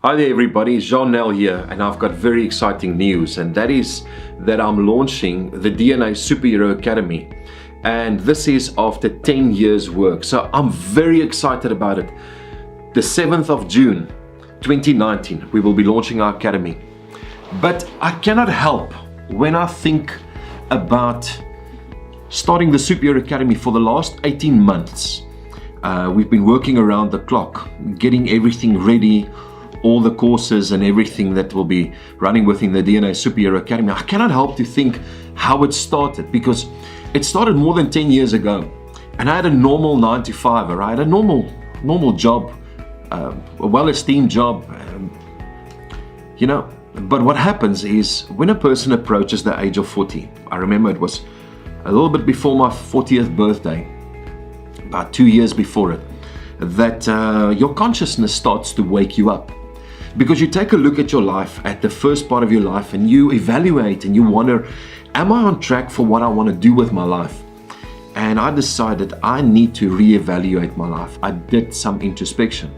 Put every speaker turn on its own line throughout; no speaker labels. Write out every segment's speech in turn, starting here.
Hi there everybody, Juan here, and I've got very exciting news, and that is that I'm launching the DNA Superhero Academy, and this is after 10 years work, so I'm very excited about it. The 7th of June 2019 we will be launching our academy, but I cannot help when I think about starting the Superhero Academy. For the last 18 months we've been working around the clock, getting everything ready, all the courses and everything that will be running within the DNA Superhero Academy. I cannot help to think how it started, because it started more than 10 years ago, and I had a normal 9 to 5, I had a normal job, a well-esteemed job, but what happens is when a person approaches the age of 40, I remember it was a little bit before my 40th birthday, about 2 years before it, that your consciousness starts to wake you up. Because you take a look at your life, at the first part of your life, and you evaluate and you wonder, am I on track for what I want to do with my life? And I decided I need to reevaluate my life. I did some introspection.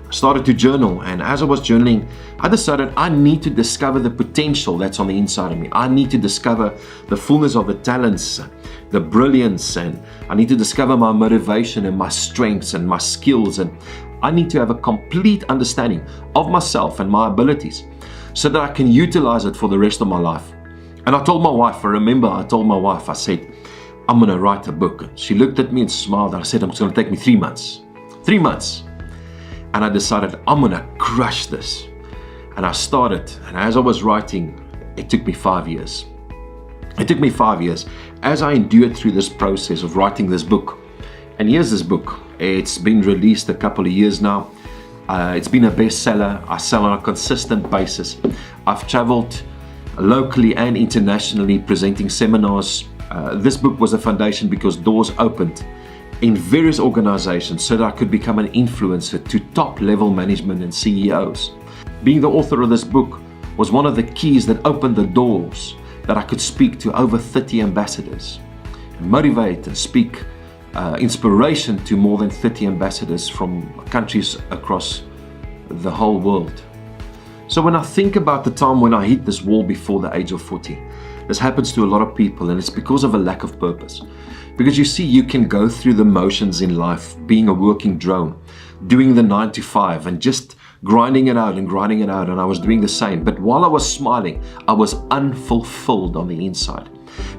I started to journal, and as I was journaling, I decided I need to discover the potential that's on the inside of me. I need to discover the fullness of the talents, the brilliance, and I need to discover my motivation and my strengths and my skills, and I need to have a complete understanding of myself and my abilities so that I can utilize it for the rest of my life. And I told my wife, I said, I'm going to write a book. She looked at me and smiled, and I said, it's going to take me 3 months. 3 months. And I decided I'm going to crush this. And I started, and as I was writing, it took me 5 years. It took me 5 years as I endured through this process of writing this book. And here's this book. It's been released a couple of years now. It's been a bestseller. I sell on a consistent basis. I've traveled locally and internationally presenting seminars. This book was a foundation because doors opened in various organizations so that I could become an influencer to top level management and CEOs. Being the author of this book was one of the keys that opened the doors that I could speak to over 30 ambassadors and motivate and speak inspiration to more than 30 ambassadors from countries across the whole world. So when I think about the time when I hit this wall before the age of 40, this happens to a lot of people, and it's because of a lack of purpose. Because you see, you can go through the motions in life, being a working drone, doing the 9 to 5 and just grinding it out, and I was doing the same. But while I was smiling, I was unfulfilled on the inside.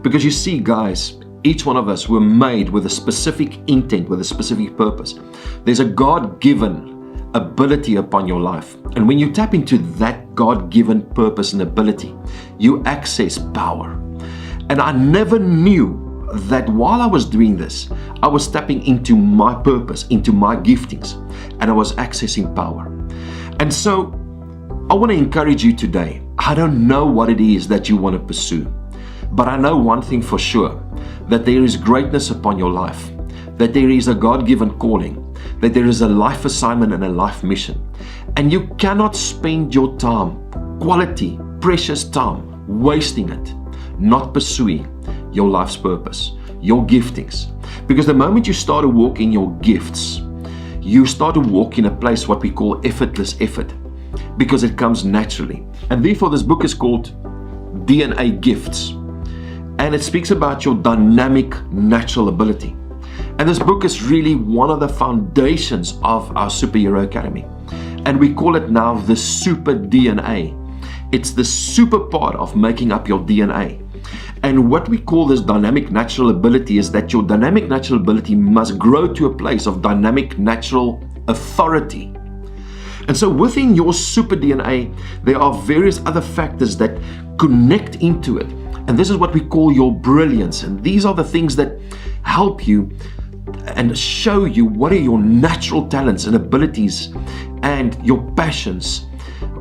Because you see, guys, each one of us were made with a specific intent, with a specific purpose. There's a God-given ability upon your life. And when you tap into that God-given purpose and ability, you access power. And I never knew that while I was doing this, I was tapping into my purpose, into my giftings, and I was accessing power. And so I want to encourage you today. I don't know what it is that you want to pursue, but I know one thing for sure, that there is greatness upon your life, that there is a God-given calling, that there is a life assignment and a life mission. And you cannot spend your time, quality, precious time, wasting it, not pursuing your life's purpose, your giftings. Because the moment you start to walk in your gifts, you start to walk in a place what we call effortless effort, because it comes naturally. And therefore this book is called DNA Gifts. And it speaks about your dynamic natural ability. And this book is really one of the foundations of our Superhero Academy. And we call it now the Super DNA. It's the super part of making up your DNA. And what we call this dynamic natural ability is that your dynamic natural ability must grow to a place of dynamic natural authority. And so within your super DNA, there are various other factors that connect into it. And this is what we call your brilliance. And these are the things that help you and show you what are your natural talents and abilities and your passions.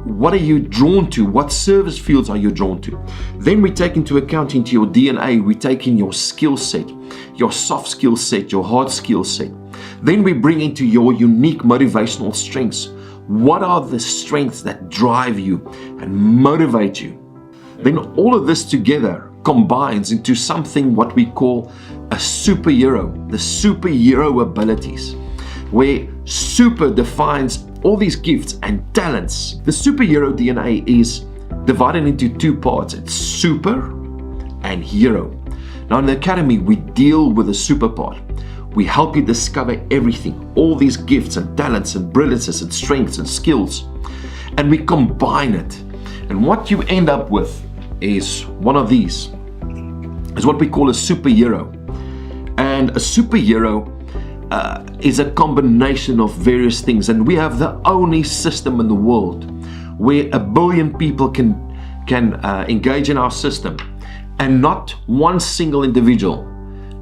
What are you drawn to? What service fields are you drawn to? Then we take into account into your DNA, we take in your skill set, your soft skill set, your hard skill set. Then we bring into your unique motivational strengths. What are the strengths that drive you and motivate you? Then all of this together combines into something what we call a superhero, the superhero abilities, where super defines all these gifts and talents. The superhero DNA is divided into two parts. It's super and hero. Now in the Academy, we deal with the super part. We help you discover everything, all these gifts and talents and brilliances and strengths and skills, and we combine it. And what you end up with is one of these. Is what we call a superhero. And a superhero is a combination of various things. And we have the only system in the world where 1 billion people can engage in our system, and not one single individual,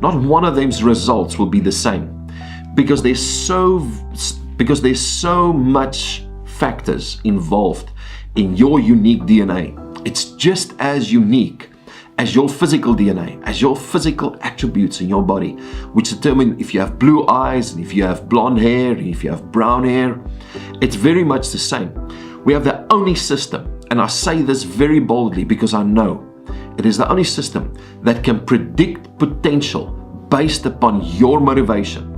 not one of them's results will be the same, because there's so much factors involved in your unique DNA. It's just as unique as your physical DNA, as your physical attributes in your body, which determine if you have blue eyes, and if you have blonde hair, and if you have brown hair. It's very much the same. We have the only system, and I say this very boldly because I know it is the only system that can predict potential based upon your motivation.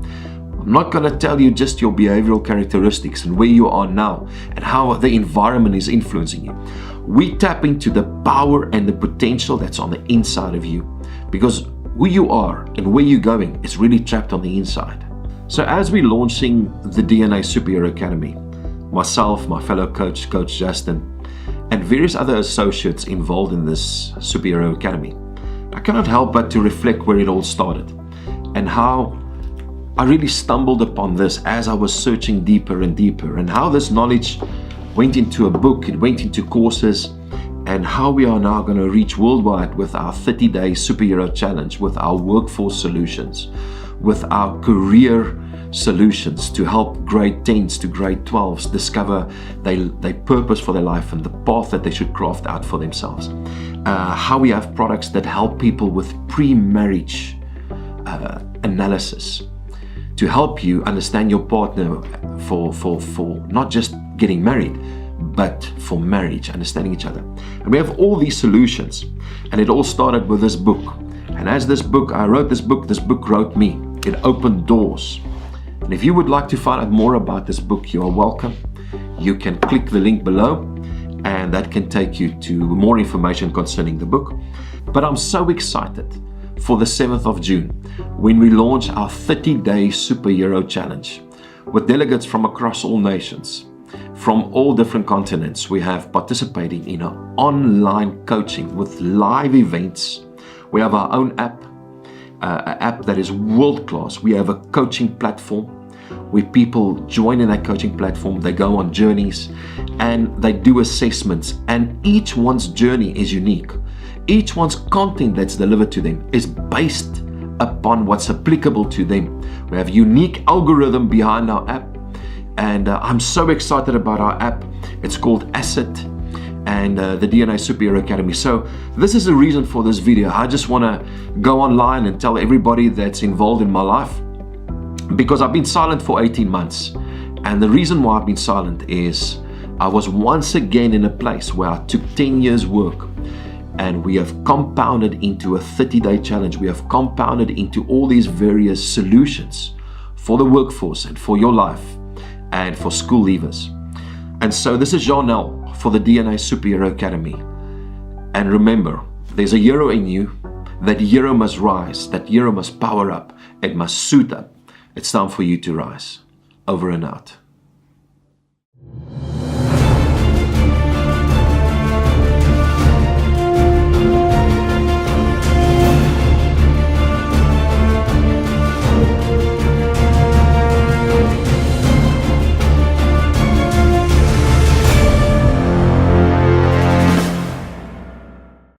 I'm not going to tell you just your behavioral characteristics and where you are now and how the environment is influencing you. We tap into the power and the potential that's on the inside of you, because who you are and where you're going is really trapped on the inside. So as we're launching the DNA Superhero Academy, myself, my fellow coach, Coach Justin, and various other associates involved in this Superhero Academy, I cannot help but to reflect where it all started and how I really stumbled upon this as I was searching deeper and deeper, and how this knowledge went into a book, it went into courses, and how we are now going to reach worldwide with our 30-day superhero challenge, with our workforce solutions, with our career solutions to help grade 10s to grade 12s discover their purpose for their life and the path that they should craft out for themselves. How we have products that help people with pre-marriage analysis to help you understand your partner for not just getting married, but for marriage, understanding each other. And we have all these solutions, and it all started with this book. And as I wrote this book wrote me. It opened doors. And if you would like to find out more about this book, you are welcome. You can click the link below, and that can take you to more information concerning the book. But I'm so excited for the 7th of June when we launch our 30-day superhero challenge with delegates from across all nations, from all different continents. We have participating in an online coaching with live events. We have our own app, an app that is world-class. We have a coaching platform where people join in that coaching platform. They go on journeys and they do assessments, and each one's journey is unique. Each one's content that's delivered to them is based upon what's applicable to them. We have unique algorithm behind our app, and I'm so excited about our app. It's called Asset and the DNA Superhero Academy. So this is the reason for this video. I just want to go online and tell everybody that's involved in my life, because I've been silent for 18 months. And the reason why I've been silent is I was once again in a place where I took 10 years work, and we have compounded into a 30-day challenge. We have compounded into all these various solutions for the workforce and for your life and for school leavers. And so this is Juan for the DNA Superhero Academy. And remember, there's a hero in you. That hero must rise. That hero must power up. It must suit up. It's time for you to rise. Over and out.